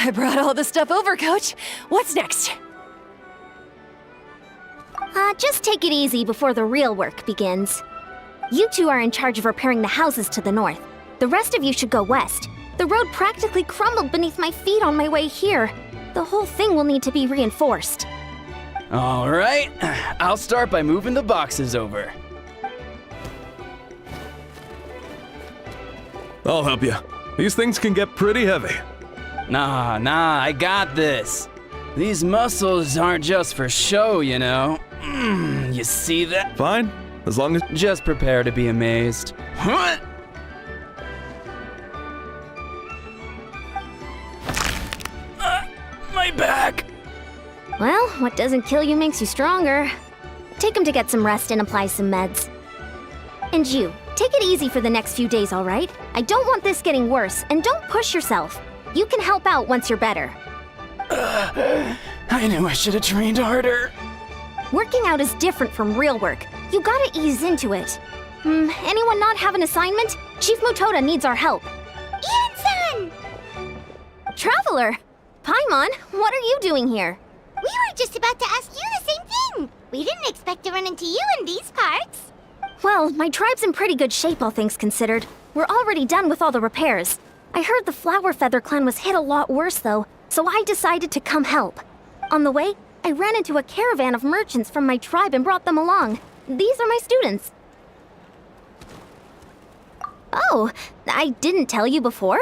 I brought all the stuff over, Coach. What's next? Just take it easy before the real work begins. You two are in charge of repairing the houses to the north. The rest of you should go west. The road practically crumbled beneath my feet on my way here. The whole thing will need to be reinforced. All right, I'll start by moving the boxes over. I'll help you. These things can get pretty heavy. Nah, I got this. These muscles aren't just for show, you know. You see that? Fine, as long as... Just prepare to be amazed. Huh? My back! Well, what doesn't kill you makes you stronger. Take him to get some rest and apply some meds. And you, take it easy for the next few days, all right? I don't want this getting worse, and don't push yourself. You can help out once you're better. I knew I should have trained harder. Working out is different from real work. You gotta ease into it. Anyone not have an assignment? Chief Mutoda needs our help. Ian-san! Traveler! Paimon, what are you doing here? We were just about to ask you the same thing. We didn't expect to run into you in these parts. Well, my tribe's in pretty good shape, all things considered. We're already done with all the repairs. I heard the Flower Feather clan was hit a lot worse, though, so I decided to come help. On the way, I ran into a caravan of merchants from my tribe and brought them along. These are my students. Oh, I didn't tell you before?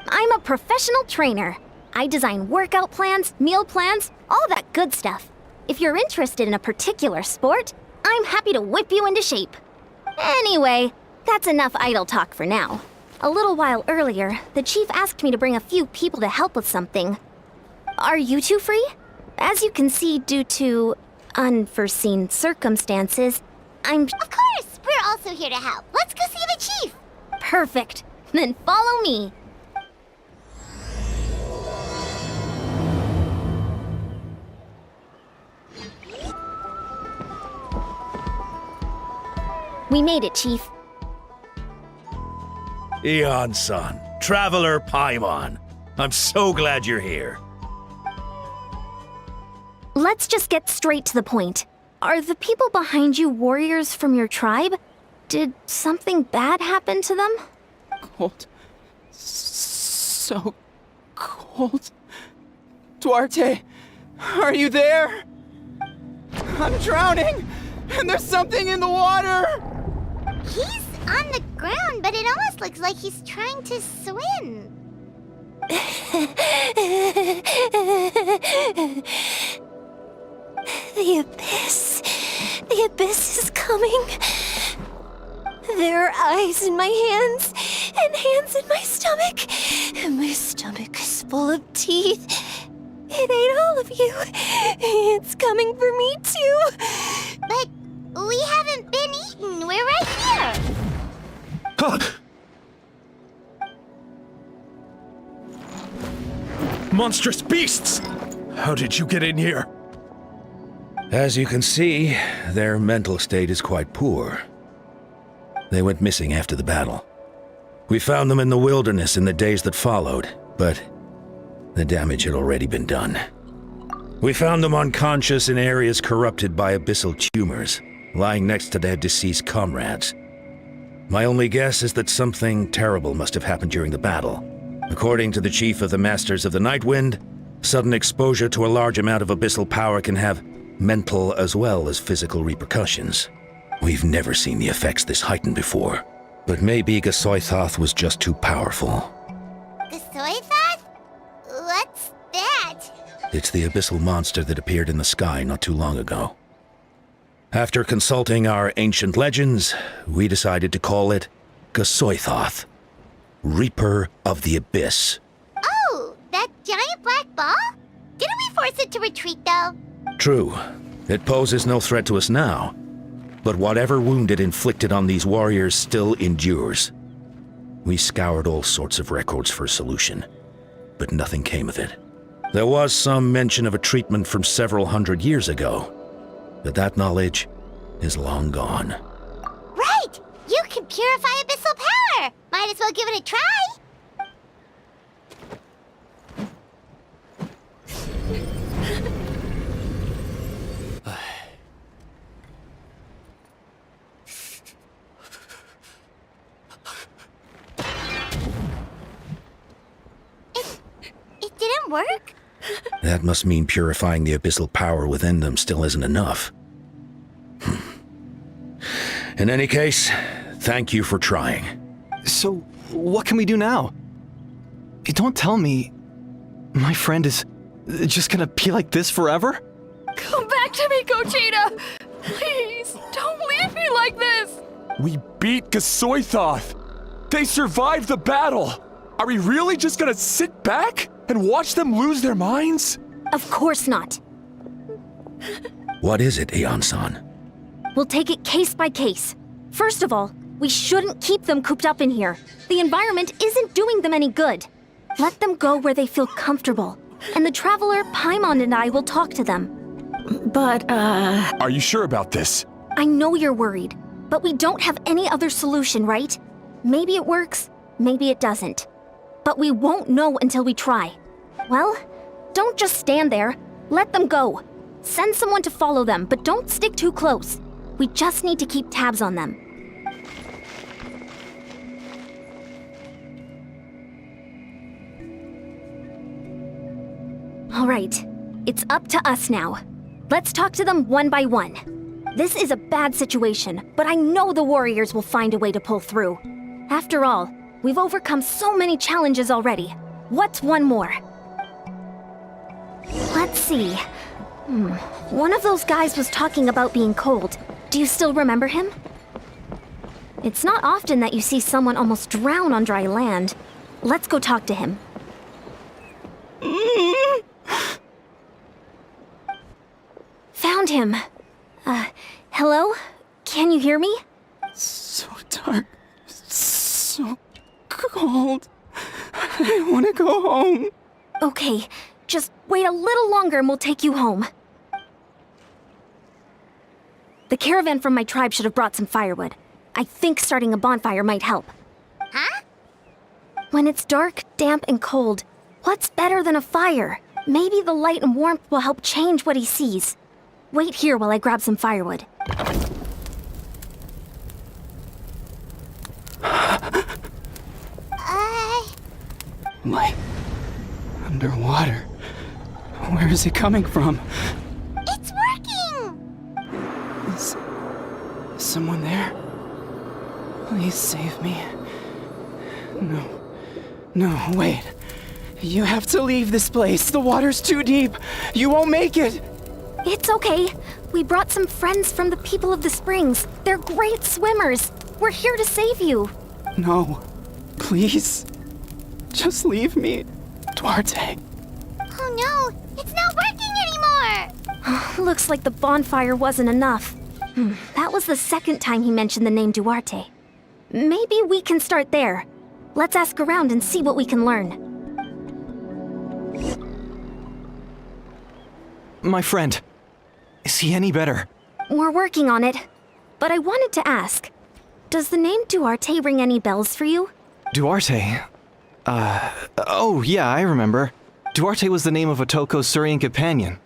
I'm a professional trainer. I design workout plans, meal plans, all that good stuff. If you're interested in a particular sport, I'm happy to whip you into shape. Anyway, that's enough idle talk for now. A little while earlier, the chief asked me to bring a few people to help with something. Are you two free? As you can see, due to unforeseen circumstances, I'm... Of course! We're also here to help. Let's go see the chief! Perfect. Then follow me. We made it, Chief. Eon-san, Traveler Paimon. I'm so glad you're here. Let's just get straight to the point. Are the people behind you warriors from your tribe? Did something bad happen to them? Cold. So cold. Duarte, are you there? I'm drowning, and there's something in the water! He's on the ground, but it almost looks like he's trying to swim. The abyss. The abyss is coming. There are eyes in my hands, and hands in my stomach. And my stomach is full of teeth. It ate all of you. It's coming for me too. But we haven't been eaten. We're right here. Monstrous beasts! How did you get in here? As you can see, their mental state is quite poor. They went missing after the battle. We found them in the wilderness in the days that followed, but the damage had already been done. We found them unconscious in areas corrupted by abyssal tumors, lying next to their deceased comrades. My only guess is that something terrible must have happened during the battle. According to the chief of the Masters of the Nightwind, sudden exposure to a large amount of abyssal power can have mental as well as physical repercussions. We've never seen the effects this heightened before, but maybe Gasoithoth was just too powerful. Gasoithoth? What's that? It's the abyssal monster that appeared in the sky not too long ago. After consulting our ancient legends, we decided to call it Gasoithoth, Reaper of the Abyss. Oh, that giant black ball? Didn't we force it to retreat, though? True. It poses no threat to us now, but whatever wound it inflicted on these warriors still endures. We scoured all sorts of records for a solution, but nothing came of it. There was some mention of a treatment from several hundred years ago, but that knowledge is long gone. Right! You can purify abyssal power! Might as well give it a try! work? That must mean purifying the abyssal power within them still isn't enough. In any case, thank you for trying. So, what can we do now? Don't tell me my friend is just gonna be like this forever? Come back to me, Gogeta! Please, don't leave me like this! We beat Gasoithoth! They survived the battle! Are we really just gonna sit back and watch them lose their minds? Of course not. What is it, Aeon-san? We'll take it case by case. First of all, we shouldn't keep them cooped up in here. The environment isn't doing them any good. Let them go where they feel comfortable. And the Traveler, Paimon, and I will talk to them. But, Are you sure about this? I know you're worried, but we don't have any other solution, right? Maybe it works, maybe it doesn't. But we won't know until we try. Well, don't just stand there. Let them go. Send someone to follow them, but don't stick too close. We just need to keep tabs on them. All right, it's up to us now. Let's talk to them one by one. This is a bad situation, but I know the warriors will find a way to pull through. After all, we've overcome so many challenges already. What's one more? Let's see. One of those guys was talking about being cold. Do you still remember him? It's not often that you see someone almost drown on dry land. Let's go talk to him. Found him. Hello? Can you hear me? So dark. So cold. I want to go home. Okay, just wait a little longer and we'll take you home. The caravan from my tribe should have brought some firewood. I think starting a bonfire might help. Huh? When it's dark, damp, and cold, what's better than a fire? Maybe the light and warmth will help change what he sees. Wait here while I grab some firewood. Light. Underwater. Where is it coming from? It's working! Is someone there? Please save me. No, wait. You have to leave this place. The water's too deep. You won't make it. It's okay. We brought some friends from the people of the springs. They're great swimmers. We're here to save you. No. Please. Just leave me. Duarte. Oh no, it's not working anymore! Looks like the bonfire wasn't enough. That was the second time he mentioned the name Duarte. Maybe we can start there. Let's ask around and see what we can learn. My friend, is he any better? We're working on it. But I wanted to ask, does the name Duarte ring any bells for you? Duarte? Oh yeah, I remember. Duarte was the name of Otoko's Surian companion.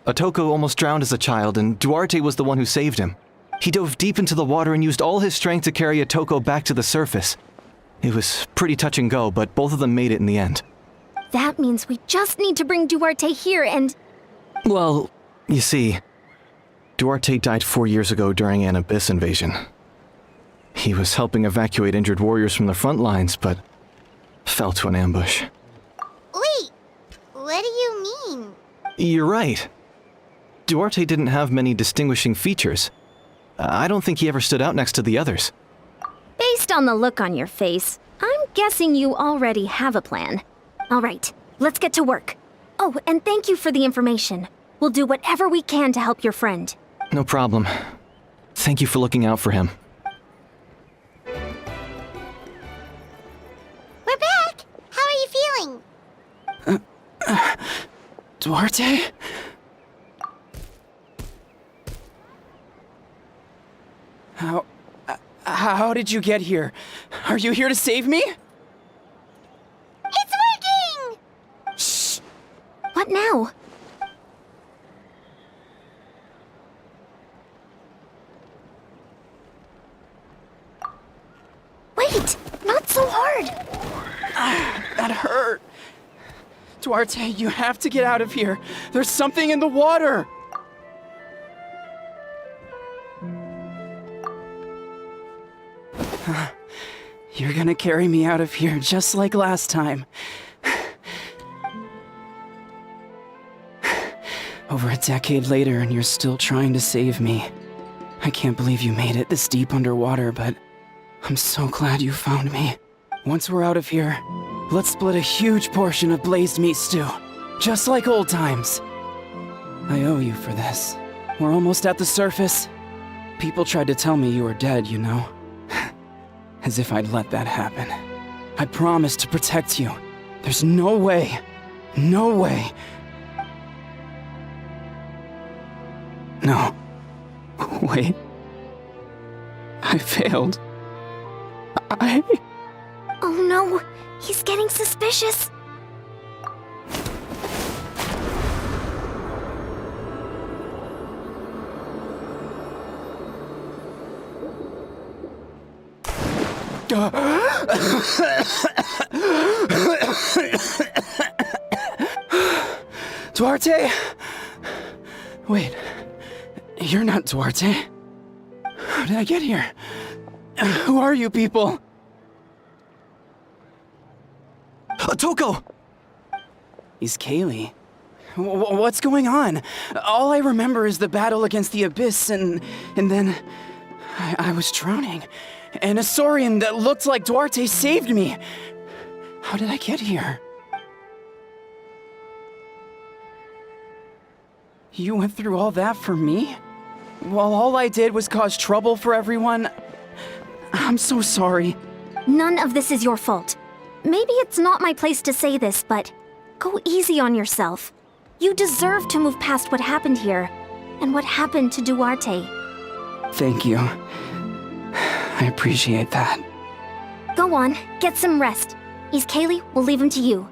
Otoko almost drowned as a child, and Duarte was the one who saved him. He dove deep into the water and used all his strength to carry Otoko back to the surface. It was pretty touch and go, but both of them made it in the end. That means we just need to bring Duarte here and... Well, you see, Duarte died 4 years ago during an abyss invasion. He was helping evacuate injured warriors from the front lines, but fell to an ambush. Wait, what do you mean? You're right. Duarte didn't have many distinguishing features. I don't think he ever stood out next to the others. Based on the look on your face, I'm guessing you already have a plan. All right, let's get to work. Oh, and thank you for the information. We'll do whatever we can to help your friend. No problem. Thank you for looking out for him. We're back! How are you feeling? Duarte? How did you get here? Are you here to save me? It's working! Shh! What now? Wait! Not so hard! That hurt. Duarte, you have to get out of here. There's something in the water. You're gonna carry me out of here just like last time. Over a decade later, and you're still trying to save me. I can't believe you made it this deep underwater, but I'm so glad you found me. Once we're out of here, let's split a huge portion of blazed meat stew, just like old times. I owe you for this. We're almost at the surface. People tried to tell me you were dead, you know. As if I'd let that happen. I promised to protect you. There's no way. No way. No. Wait. I failed. Oh no, he's getting suspicious. Duarte? Wait, you're not Duarte. How did I get here? Who are you people? Toko! He's Kaylee. What's going on? All I remember is the battle against the Abyss, and then I was drowning. And a Saurian that looked like Duarte saved me. How did I get here? You went through all that for me? While all I did was cause trouble for everyone? I'm so sorry. None of this is your fault. Maybe it's not my place to say this, but go easy on yourself. You deserve to move past what happened here, and what happened to Duarte. Thank you. I appreciate that. Go on, get some rest. East Kaylee, we'll leave him to you.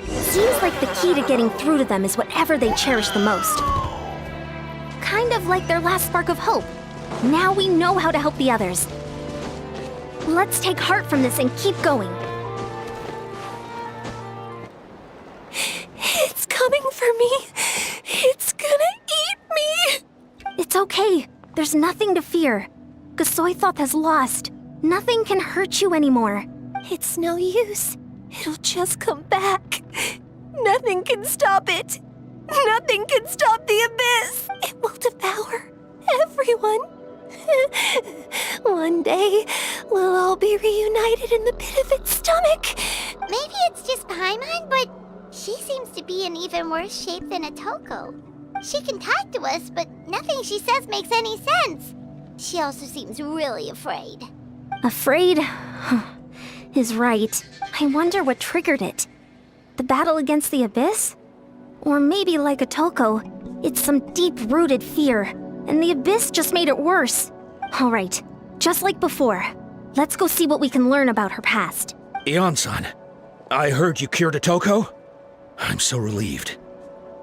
Seems like the key to getting through to them is whatever they cherish the most. Kind of like their last spark of hope. Now we know how to help the others. Let's take heart from this and keep going. It's coming for me. It's gonna eat me. It's okay. There's nothing to fear. Gasoithoth has lost. Nothing can hurt you anymore. It's no use. It'll just come back. Nothing can stop it. Nothing can stop the abyss. It will devour everyone. One day, we'll all be reunited in the pit of its stomach. Maybe it's just Paimon, but she seems to be in even worse shape than Atoko. She can talk to us, but nothing she says makes any sense. She also seems really afraid. Afraid? Is right. I wonder what triggered it. The battle against the Abyss? Or maybe like Atoko, it's some deep-rooted fear, and the Abyss just made it worse. Alright, just like before. Let's go see what we can learn about her past. Ion-san, I heard you cured Atoko? I'm so relieved.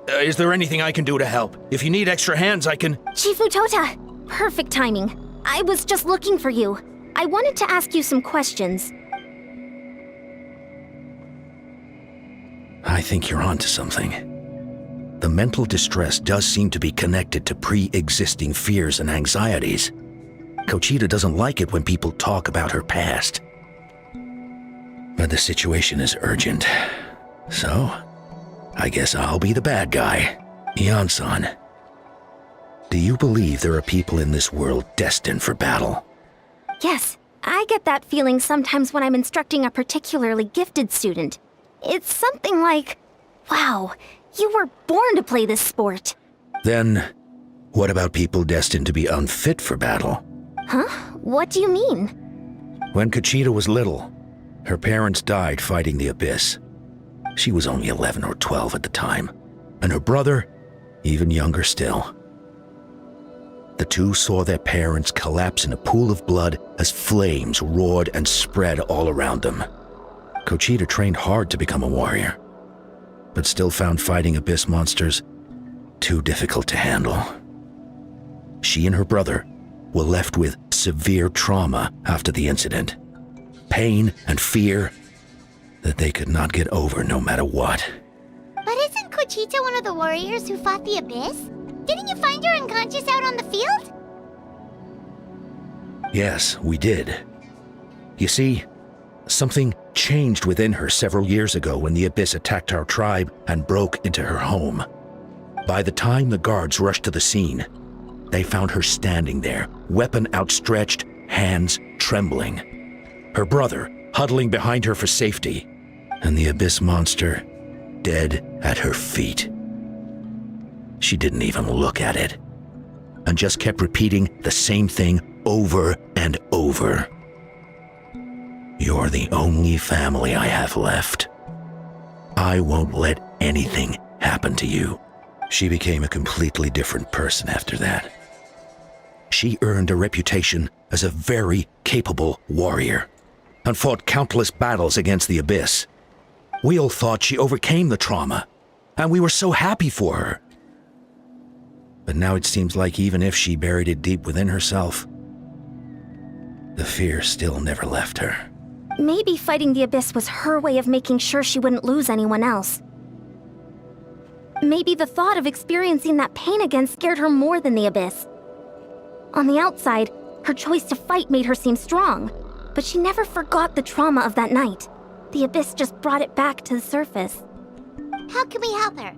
Is there anything I can do to help? If you need extra hands, I can... Chifu Tota! Perfect timing. I was just looking for you. I wanted to ask you some questions. I think you're onto something. The mental distress does seem to be connected to pre-existing fears and anxieties. Kochita doesn't like it when people talk about her past. But the situation is urgent. So, I guess I'll be the bad guy. Ion-san, do you believe there are people in this world destined for battle? Yes, I get that feeling sometimes when I'm instructing a particularly gifted student. It's something like, wow, you were born to play this sport. Then, what about people destined to be unfit for battle? Huh? What do you mean? When Kochita was little, her parents died fighting the Abyss. She was only 11 or 12 at the time, and her brother, even younger still. The two saw their parents collapse in a pool of blood as flames roared and spread all around them. Kochita trained hard to become a warrior, but still found fighting Abyss monsters too difficult to handle. She and her brother were left with severe trauma after the incident. Pain and fear, that they could not get over no matter what. But isn't Conchita one of the warriors who fought the Abyss? Didn't you find her unconscious out on the field? Yes, we did. You see, something changed within her several years ago when the Abyss attacked our tribe and broke into her home. By the time the guards rushed to the scene, they found her standing there, weapon outstretched, hands trembling. Her brother huddling behind her for safety, and the Abyss monster dead at her feet. She didn't even look at it, and just kept repeating the same thing over and over. You're the only family I have left. I won't let anything happen to you. She became a completely different person after that. She earned a reputation as a very capable warrior, and fought countless battles against the Abyss. We all thought she overcame the trauma, and we were so happy for her. But now it seems like even if she buried it deep within herself, the fear still never left her. Maybe fighting the Abyss was her way of making sure she wouldn't lose anyone else. Maybe the thought of experiencing that pain again scared her more than the Abyss. On the outside, her choice to fight made her seem strong, but she never forgot the trauma of that night. The Abyss just brought it back to the surface. How can we help her?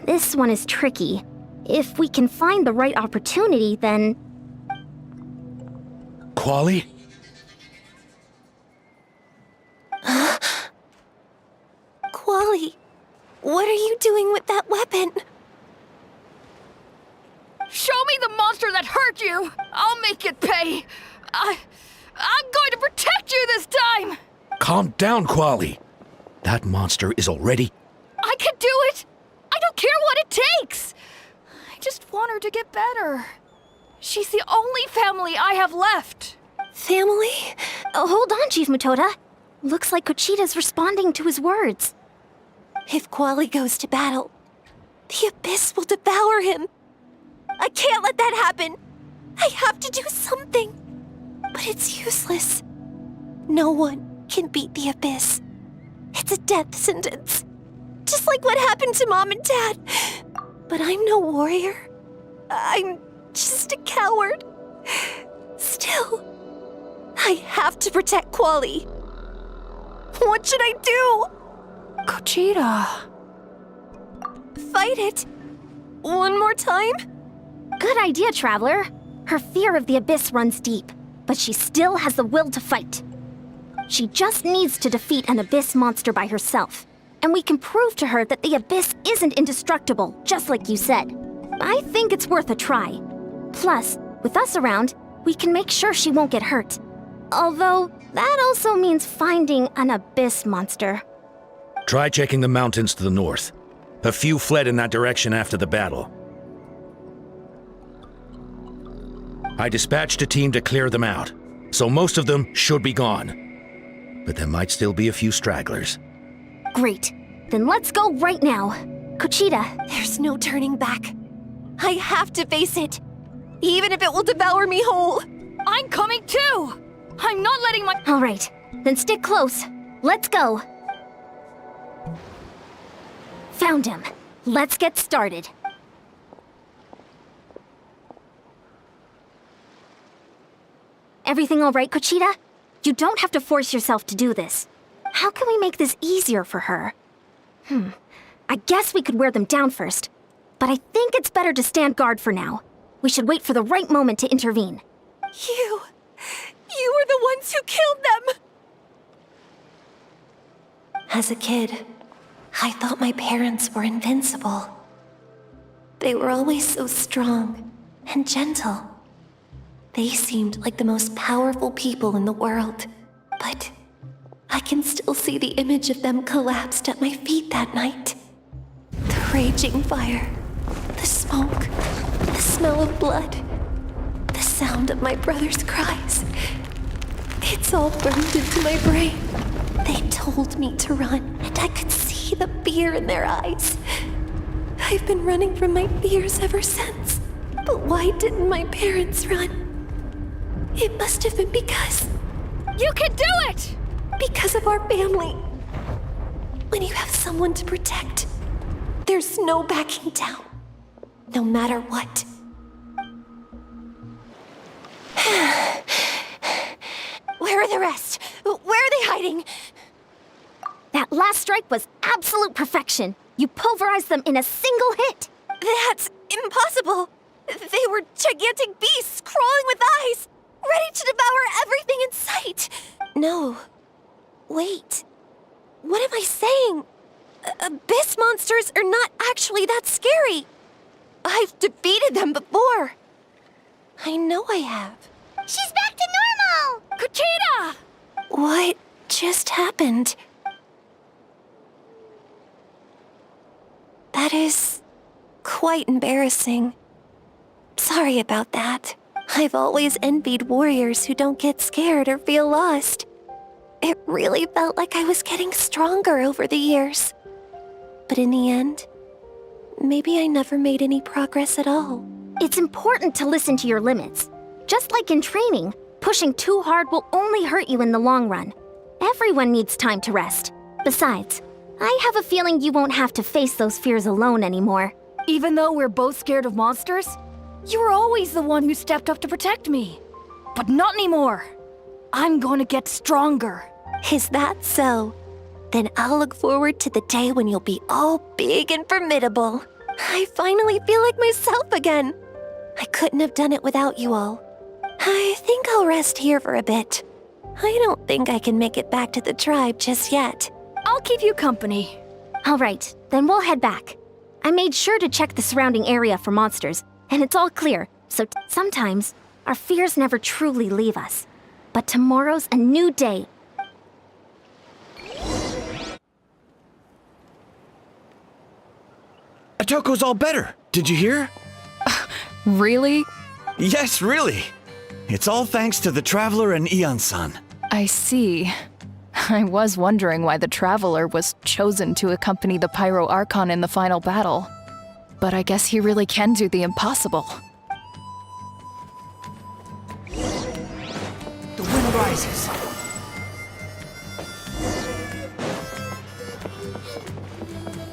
This one is tricky. If we can find the right opportunity, then... Quali? Quali, what are you doing with that weapon? Show me the monster that hurt you! I'll make it pay! I'm going to protect you this time! Calm down, Quali. That monster is already... I can do it! I don't care what it takes! I just want her to get better. She's the only family I have left. Family? Oh, hold on, Chief Mutoda. Looks like Conchita's responding to his words. If Quali goes to battle, the Abyss will devour him. I can't let that happen. I have to do something. But it's useless. No one can beat the Abyss. It's a death sentence. Just like what happened to Mom and Dad. But I'm no warrior. I'm just a coward. Still, I have to protect Quali. What should I do? Conchita. Fight it. One more time? Good idea, Traveler. Her fear of the Abyss runs deep, but she still has the will to fight. She just needs to defeat an Abyss monster by herself, and we can prove to her that the Abyss isn't indestructible, just like you said. I think it's worth a try. Plus, with us around, we can make sure she won't get hurt. Although, that also means finding an Abyss monster. Try checking the mountains to the north. A few fled in that direction after the battle. I dispatched a team to clear them out, so most of them should be gone. But there might still be a few stragglers. Great. Then let's go right now. Conchita. There's no turning back. I have to face it. Even if it will devour me whole. I'm coming too! I'm not letting my... All right. Then stick close. Let's go. Found him. Let's get started. Everything all right, Conchita? You don't have to force yourself to do this. How can we make this easier for her? I guess we could wear them down first. But I think it's better to stand guard for now. We should wait for the right moment to intervene. You were the ones who killed them! As a kid, I thought my parents were invincible. They were always so strong and gentle. They seemed like the most powerful people in the world. But I can still see the image of them collapsed at my feet that night. The raging fire, the smoke, the smell of blood, the sound of my brother's cries. It's all burned into my brain. They told me to run, and I could see the fear in their eyes. I've been running from my fears ever since. But why didn't my parents run? It must have been because... You can do it! Because of our family. When you have someone to protect, there's no backing down, no matter what. Where are the rest? Where are they hiding? That last strike was absolute perfection. You pulverized them in a single hit. That's impossible. They were gigantic beasts crawling with eyes, ready to devour everything in sight. No. Wait. What am I saying? Abyss monsters are not actually that scary. I've defeated them before. I know I have. She's back to normal! Kuchita! What just happened? That is quite embarrassing. Sorry about that. I've always envied warriors who don't get scared or feel lost. It really felt like I was getting stronger over the years. But in the end, maybe I never made any progress at all. It's important to listen to your limits. Just like in training, pushing too hard will only hurt you in the long run. Everyone needs time to rest. Besides, I have a feeling you won't have to face those fears alone anymore. Even though we're both scared of monsters, you were always the one who stepped up to protect me. But not anymore. I'm going to get stronger. Is that so? Then I'll look forward to the day when you'll be all big and formidable. I finally feel like myself again. I couldn't have done it without you all. I think I'll rest here for a bit. I don't think I can make it back to the tribe just yet. I'll keep you company. All right, then we'll head back. I made sure to check the surrounding area for monsters, and it's all clear, so sometimes our fears never truly leave us. But tomorrow's a new day. Atoko's all better. Did you hear? Really? Yes, really. It's all thanks to the Traveler and Ian-san. I see. I was wondering why the Traveler was chosen to accompany the Pyro Archon in the final battle. But I guess he really can do the impossible. The wind rises.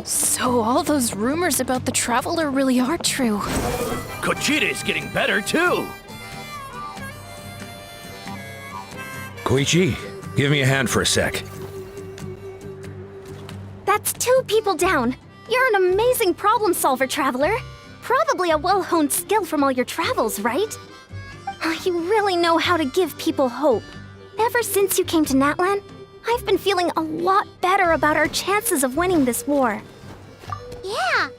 So all those rumors about the Traveler really are true. Kuchita is getting better, too! Koichi, give me a hand for a sec. That's 2 people down. You're an amazing problem solver, Traveler. Probably a well-honed skill from all your travels, right? You really know how to give people hope. Ever since you came to Natlan, I've been feeling a lot better about our chances of winning this war. Yeah,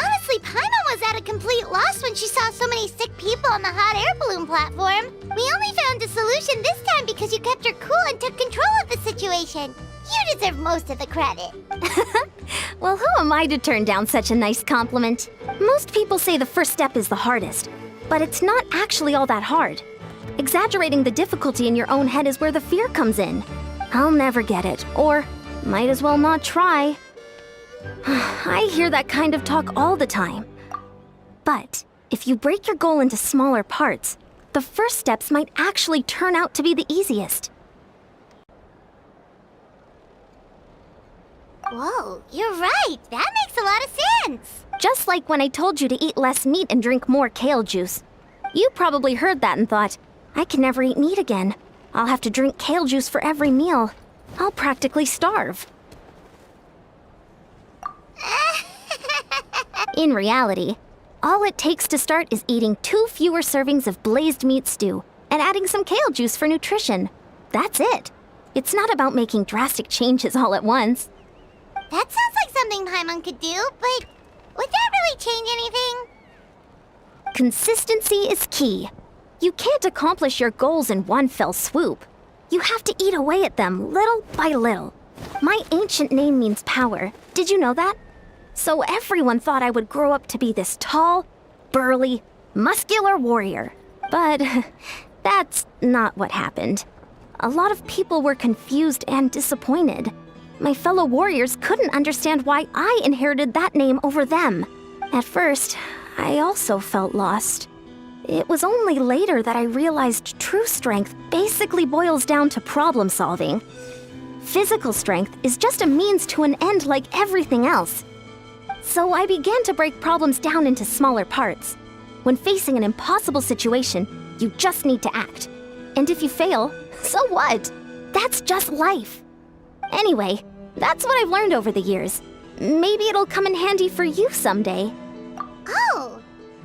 honestly, Paimon was at a complete loss when she saw so many sick people on the hot air balloon platform. We only found a solution this time because you kept her cool and took control of the situation. You deserve most of the credit. Well, who am I to turn down such a nice compliment? Most people say the first step is the hardest, but it's not actually all that hard. Exaggerating the difficulty in your own head is where the fear comes in. I'll never get it, or might as well not try. I hear that kind of talk all the time. But if you break your goal into smaller parts, the first steps might actually turn out to be the easiest. Whoa, you're right. That makes a lot of sense. Just like when I told you to eat less meat and drink more kale juice. You probably heard that and thought, I can never eat meat again. I'll have to drink kale juice for every meal. I'll practically starve. In reality, all it takes to start is eating 2 fewer servings of blazed meat stew and adding some kale juice for nutrition. That's it. It's not about making drastic changes all at once. That sounds like something Paimon could do, but would that really change anything? Consistency is key. You can't accomplish your goals in one fell swoop. You have to eat away at them little by little. My ancient name means power. Did you know that? So everyone thought I would grow up to be this tall, burly, muscular warrior. But that's not what happened. A lot of people were confused and disappointed. My fellow warriors couldn't understand why I inherited that name over them. At first, I also felt lost. It was only later that I realized true strength basically boils down to problem solving. Physical strength is just a means to an end like everything else. So I began to break problems down into smaller parts. When facing an impossible situation, you just need to act. And if you fail, so what? That's just life. Anyway, that's what I've learned over the years. Maybe it'll come in handy for you someday. Oh,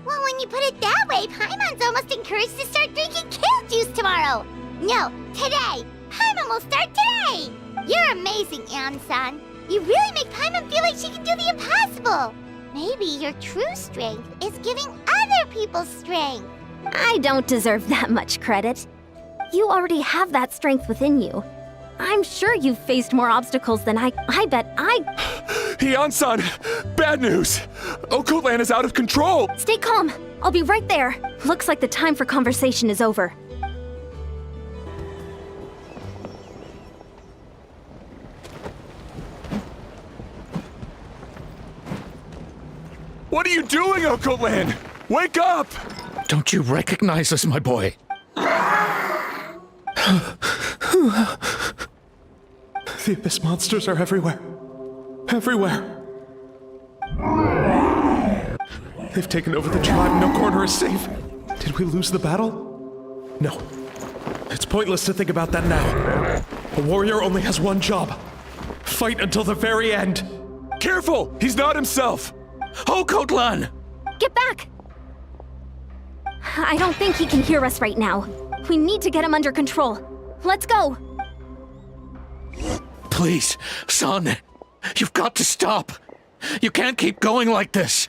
well, when you put it that way, Paimon's almost encouraged to start drinking kale juice tomorrow. No, today. Paimon will start today. You're amazing, Ansan. You really make Paimon feel like she can do the impossible. Maybe your true strength is giving other people strength. I don't deserve that much credit. You already have that strength within you. I'm sure you've faced more obstacles than I bet I... Ansan, bad news. Occult Land is out of control. Stay calm. I'll be right there. Looks like the time for conversation is over. What are you doing, Occult Land? Wake up! Don't you recognize us, my boy? The Abyss monsters are everywhere. Everywhere. They've taken over the tribe. No corner is safe. Did we lose the battle? No. It's pointless to think about that now. A warrior only has one job. Fight until the very end. Careful! He's not himself! Okotlan! Get back! I don't think he can hear us right now. We need to get him under control. Let's go! Please, son. You've got to stop. You can't keep going like this.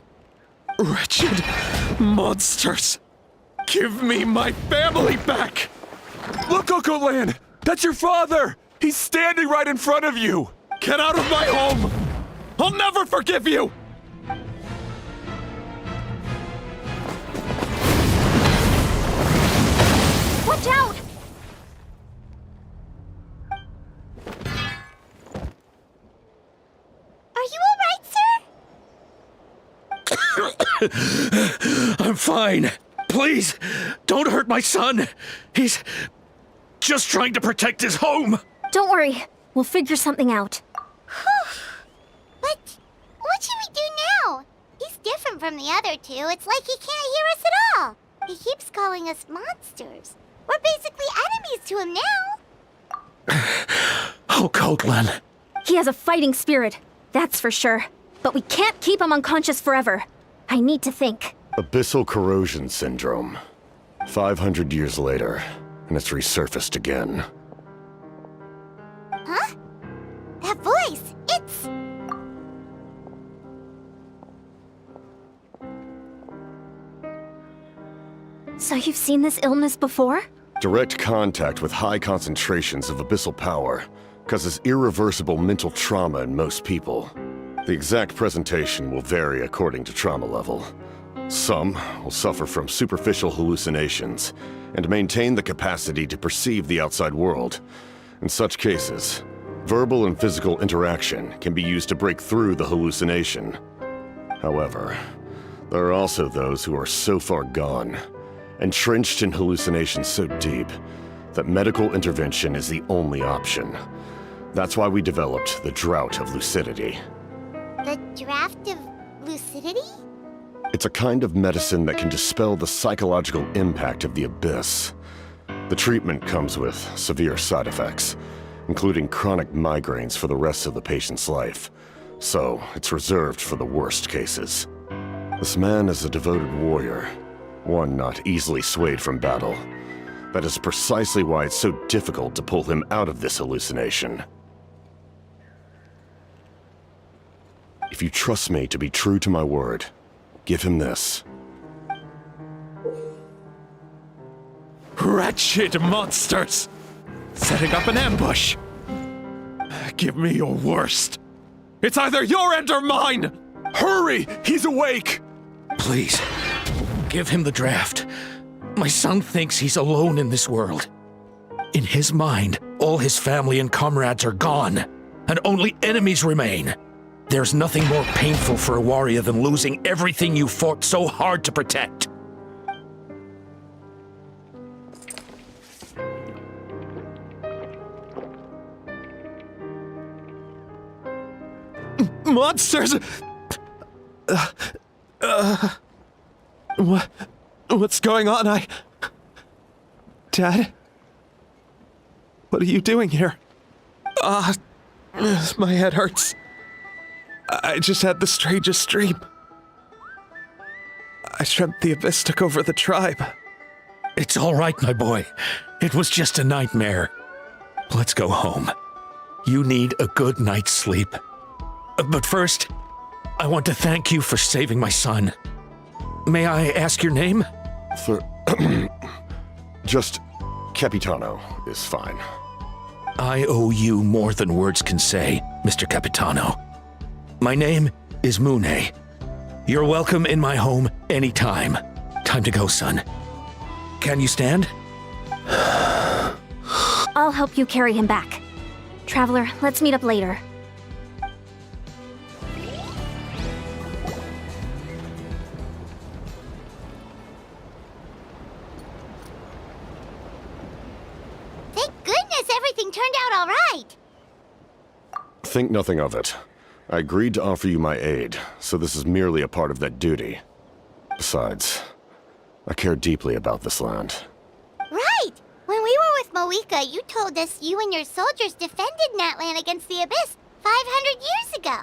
Wretched monsters! Give me my family back! Look, Occult Land! That's your father! He's standing right in front of you! Get out of my home! I'll never forgive you! Watch out! Are you alright, sir? I'm fine. Please, don't hurt my son. He's just trying to protect his home. Don't worry. We'll figure something out. But what should we do now? He's different from the other two. It's like he can't hear us at all. He keeps calling us monsters. We're basically enemies to him now. Oh, Kotlan. He has a fighting spirit, that's for sure. But we can't keep him unconscious forever. I need to think. Abyssal corrosion syndrome. 500 years later, and it's resurfaced again. Huh? That voice, it's... So you've seen this illness before? Direct contact with high concentrations of abyssal power causes irreversible mental trauma in most people. The exact presentation will vary according to trauma level. Some will suffer from superficial hallucinations and maintain the capacity to perceive the outside world. In such cases, verbal and physical interaction can be used to break through the hallucination. However, there are also those who are so far gone, entrenched in hallucinations so deep, that medical intervention is the only option. That's why we developed the Drought of Lucidity. The Draft of Lucidity? It's a kind of medicine that can dispel the psychological impact of the Abyss. The treatment comes with severe side effects, including chronic migraines for the rest of the patient's life. So, it's reserved for the worst cases. This man is a devoted warrior, one not easily swayed from battle. That is precisely why it's so difficult to pull him out of this hallucination. If you trust me to be true to my word, give him this. Wretched monsters! Setting up an ambush! Give me your worst. It's either your end or mine! Hurry! He's awake! Please, give him the draft. My son thinks he's alone in this world. In his mind, all his family and comrades are gone, and only enemies remain. There's nothing more painful for a warrior than losing everything you fought so hard to protect. monsters! What's going on? Dad? What are you doing here? My head hurts. I just had the strangest dream. I dreamt the Abyss took over the tribe. It's all right, my boy. It was just a nightmare. Let's go home. You need a good night's sleep. But first, I want to thank you for saving my son. May I ask your name? Just Capitano is fine. I owe you more than words can say, Mr. Capitano. My name is Mune. You're welcome in my home anytime. Time to go, son. Can you stand? I'll help you carry him back. Traveler, let's meet up later. Thank goodness everything turned out all right. Think nothing of it. I agreed to offer you my aid, so this is merely a part of that duty. Besides, I care deeply about this land. Right! When we were with Moika, you told us you and your soldiers defended Natlan against the Abyss 500 years ago.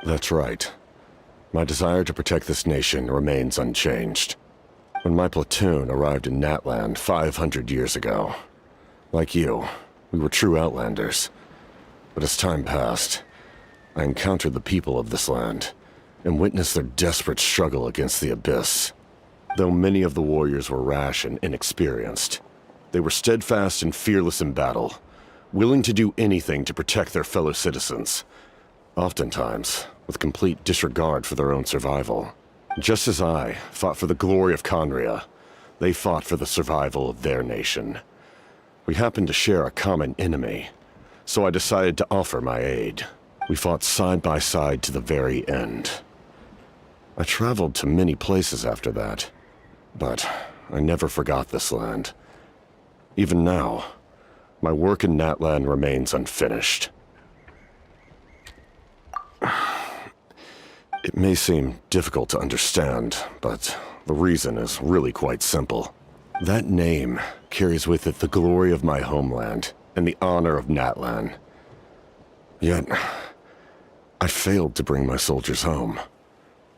That's right. My desire to protect this nation remains unchanged. When my platoon arrived in Natlan 500 years ago, like you, we were true outlanders. But as time passed, I encountered the people of this land and witnessed their desperate struggle against the Abyss. Though many of the warriors were rash and inexperienced, they were steadfast and fearless in battle, willing to do anything to protect their fellow citizens, oftentimes with complete disregard for their own survival. Just as I fought for the glory of Conria, they fought for the survival of their nation. We happened to share a common enemy, so I decided to offer my aid. We fought side by side to the very end. I traveled to many places after that, but I never forgot this land. Even now, my work in Natlan remains unfinished. It may seem difficult to understand, but the reason is really quite simple. That name carries with it the glory of my homeland and the honor of Natlan. Yet, I failed to bring my soldiers home.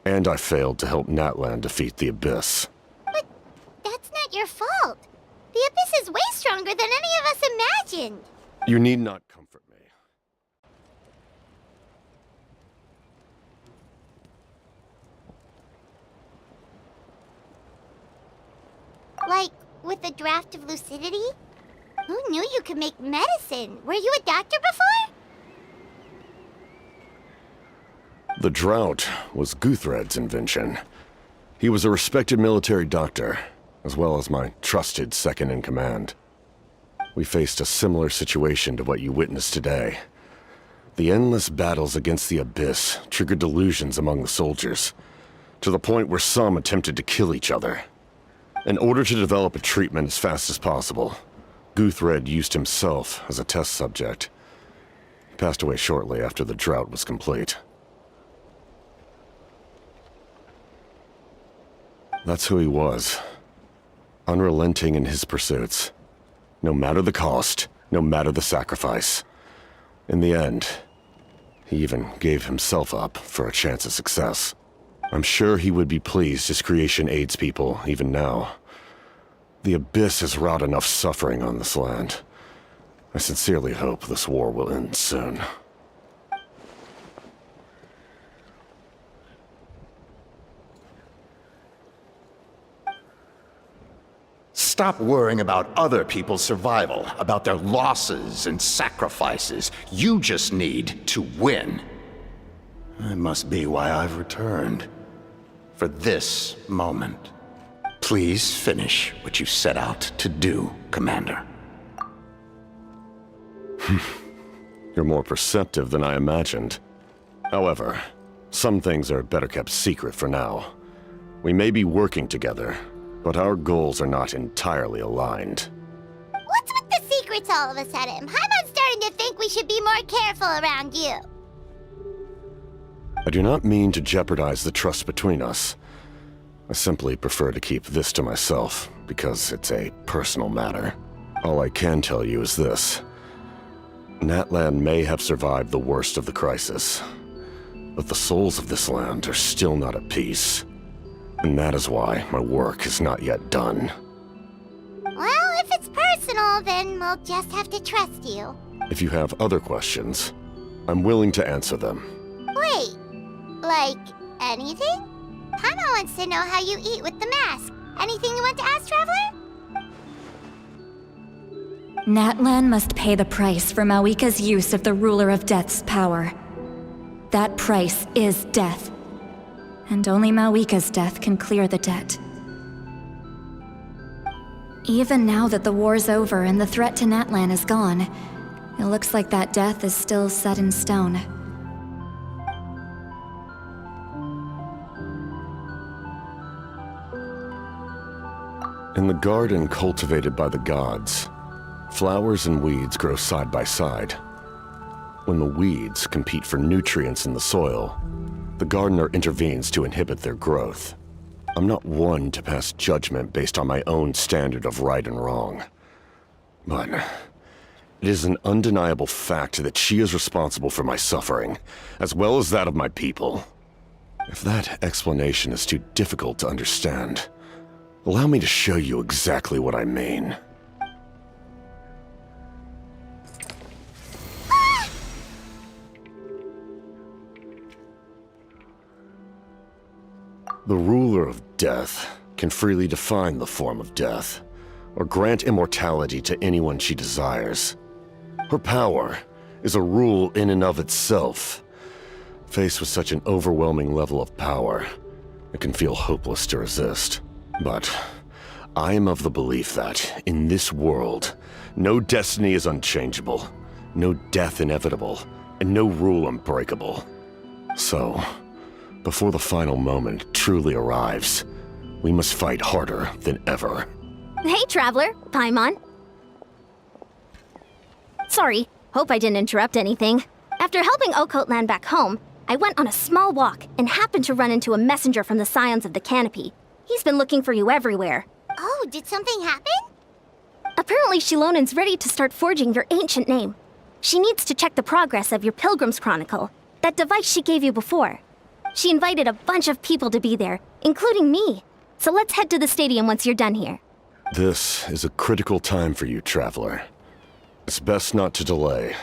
And I failed to help Natlan defeat the Abyss. But that's not your fault. The Abyss is way stronger than any of us imagined. You need not comfort me. Like, with the draft of lucidity? Who knew you could make medicine? Were you a doctor before? The drought was Guthred's invention. He was a respected military doctor, as well as my trusted second-in-command. We faced a similar situation to what you witnessed today. The endless battles against the Abyss triggered delusions among the soldiers, to the point where some attempted to kill each other. In order to develop a treatment as fast as possible, Guthred used himself as a test subject. He passed away shortly after the drought was complete. That's who he was. Unrelenting in his pursuits. No matter the cost, no matter the sacrifice. In the end, he even gave himself up for a chance at success. I'm sure he would be pleased his creation aids people, even now. The Abyss has wrought enough suffering on this land. I sincerely hope this war will end soon. Stop worrying about other people's survival, about their losses and sacrifices. You just need to win. That must be why I've returned. For this moment. Please finish what you set out to do, Commander. You're more perceptive than I imagined. However, some things are better kept secret for now. We may be working together, but our goals are not entirely aligned. What's with the secrets all of a sudden? I'm starting to think we should be more careful around you. I do not mean to jeopardize the trust between us. I simply prefer to keep this to myself, because it's a personal matter. All I can tell you is this. Natlan may have survived the worst of the crisis, but the souls of this land are still not at peace. And that is why my work is not yet done. Well, if it's personal, then we'll just have to trust you. If you have other questions, I'm willing to answer them. Wait, like anything? Paimon wants to know how you eat with the mask. Anything you want to ask, Traveler? Natlan must pay the price for Mawika's use of the Ruler of Death's power. That price is death. And only Mawika's death can clear the debt. Even now that the war's over and the threat to Natlan is gone, it looks like that death is still set in stone. In the garden cultivated by the gods, flowers and weeds grow side by side. When the weeds compete for nutrients in the soil, the gardener intervenes to inhibit their growth. I'm not one to pass judgment based on my own standard of right and wrong. But it is an undeniable fact that she is responsible for my suffering, as well as that of my people. If that explanation is too difficult to understand, allow me to show you exactly what I mean. The ruler of death can freely define the form of death, or grant immortality to anyone she desires. Her power is a rule in and of itself. Faced with such an overwhelming level of power, it can feel hopeless to resist. But I am of the belief that, in this world, no destiny is unchangeable, no death inevitable, and no rule unbreakable. So, before the final moment truly arrives, we must fight harder than ever. Hey, Traveler. Paimon. Sorry, hope I didn't interrupt anything. After helping Occult land back home, I went on a small walk and happened to run into a messenger from the Scions of the Canopy. He's been looking for you everywhere. Oh, did something happen? Apparently Shilonen's ready to start forging your ancient name. She needs to check the progress of your Pilgrim's Chronicle, that device she gave you before. She invited a bunch of people to be there, including me. So let's head to the stadium once you're done here. This is a critical time for you, Traveler. It's best not to delay,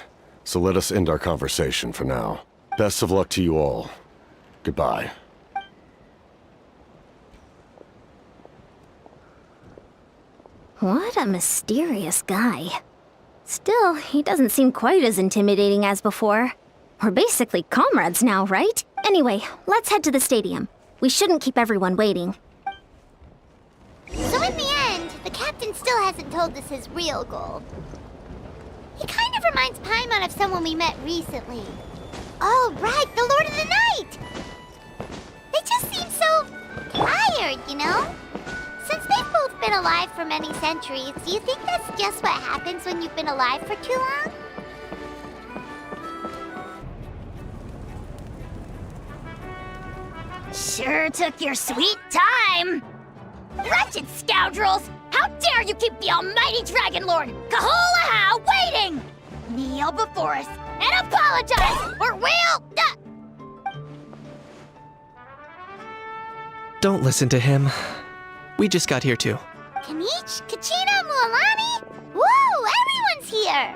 so let us end our conversation for now. Best of luck to you all. Goodbye. What a mysterious guy. Still, he doesn't seem quite as intimidating as before. We're basically comrades now, right? Anyway, let's head to the stadium. We shouldn't keep everyone waiting. So in the end, the captain still hasn't told us his real goal. He kind of reminds Paimon of someone we met recently. Oh, right, the Lord of the Night! They just seem so tired, you know? Since they've both been alive for many centuries, do you think that's just what happens when you've been alive for too long? Sure took your sweet time! Wretched scoundrels! How dare you keep the almighty Dragon Lord, Kahulaha, waiting! Kneel before us and apologize, or we'll... Don't listen to him. We just got here too. Kanich, Kachina, Mualani? Woo, everyone's here!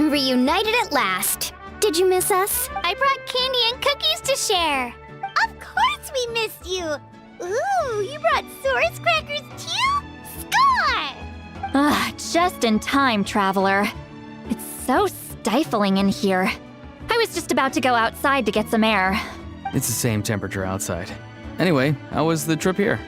Reunited at last. Did you miss us? I brought candy and cookies to share. Of course we missed you! Ooh, you brought Source crackers too? Score! Just in time, Traveler. It's so stifling in here. I was just about to go outside to get some air. It's the same temperature outside. Anyway, how was the trip here?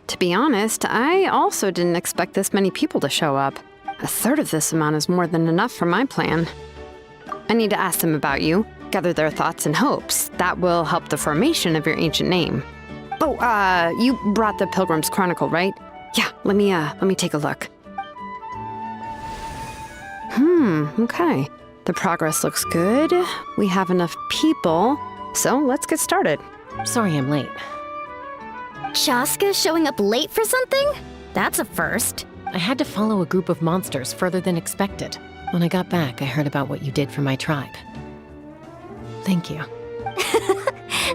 To be honest, I also didn't expect this many people to show up. A third of this amount is more than enough for my plan. I need to ask them about you, gather their thoughts and hopes. That will help the formation of your ancient name. Oh, you brought the Pilgrim's Chronicle, right? Yeah, let me take a look. Okay. The progress looks good. We have enough people, so let's get started. Sorry I'm late. Chaska showing up late for something? That's a first. I had to follow a group of monsters further than expected. When I got back, I heard about what you did for my tribe. Thank you.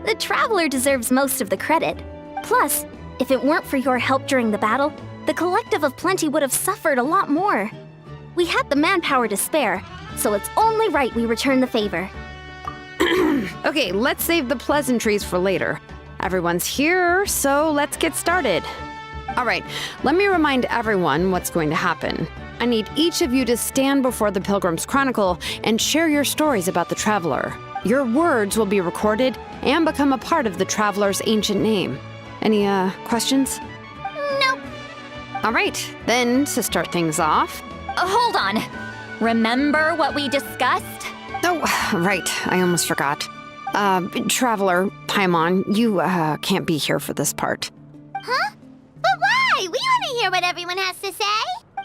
The Traveler deserves most of the credit. Plus, if it weren't for your help during the battle, the Collective of Plenty would have suffered a lot more. We had the manpower to spare, so it's only right we return the favor. Okay, let's save the pleasantries for later. Everyone's here, so let's get started. All right, let me remind everyone what's going to happen. I need each of you to stand before the Pilgrim's Chronicle and share your stories about the Traveler. Your words will be recorded and become a part of the Traveler's ancient name. Any, questions? Nope. All right, then to start things off... Hold on. Remember what we discussed? Oh, right, I almost forgot. Traveler, Paimon, you, can't be here for this part. Huh? But why? We want to hear what everyone has to say.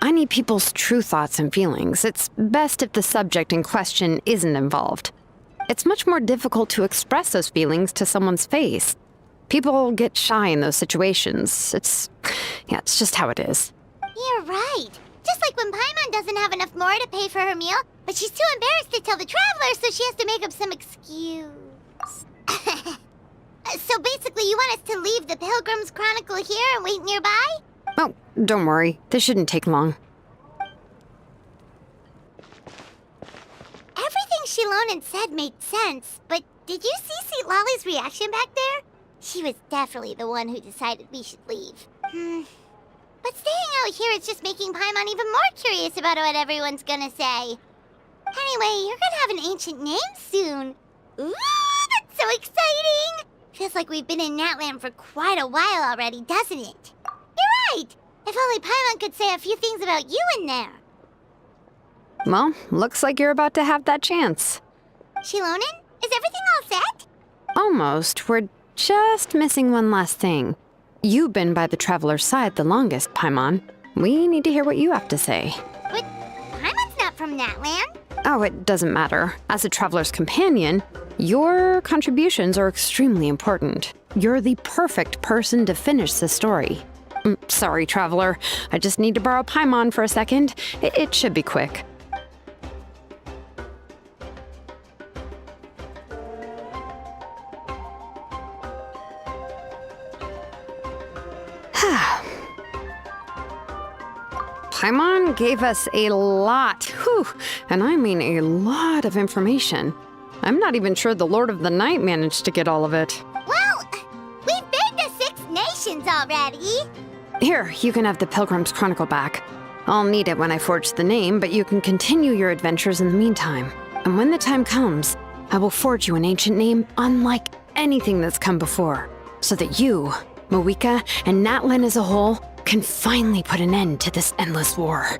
I need people's true thoughts and feelings. It's best if the subject in question isn't involved. It's much more difficult to express those feelings to someone's face. People get shy in those situations. It's just how it is. You're right. Just like when Paimon doesn't have enough more to pay for her meal, but she's too embarrassed to tell the Traveler, so she has to make up some excuse. So basically, you want us to leave the Pilgrim's Chronicle here and wait nearby? Oh, don't worry. This shouldn't take long. Everything Shilonen said made sense, but did you see Sweet Lolly's reaction back there? She was definitely the one who decided we should leave. But staying out here is just making Paimon even more curious about what everyone's gonna say. Anyway, you're gonna have an ancient name soon. Ooh, that's so exciting! Feels like we've been in Natlan for quite a while already, doesn't it? You're right! If only Paimon could say a few things about you in there. Well, looks like you're about to have that chance. Shilonen, is everything all set? Almost. We're just missing one last thing. You've been by the Traveler's side the longest, Paimon. We need to hear what you have to say. But Paimon's not from Natlan. Oh, it doesn't matter. As a Traveler's companion, your contributions are extremely important. You're the perfect person to finish the story. Sorry, Traveler. I just need to borrow Paimon for a second. It should be quick. Paimon gave us a lot, and I mean a lot of information. I'm not even sure the Lord of the Night managed to get all of it. Well, we've been to 6 nations already. Here, you can have the Pilgrim's Chronicle back. I'll need it when I forge the name, but you can continue your adventures in the meantime. And when the time comes, I will forge you an ancient name unlike anything that's come before, so that you, Mawika, and Natlan as a whole can finally put an end to this endless war.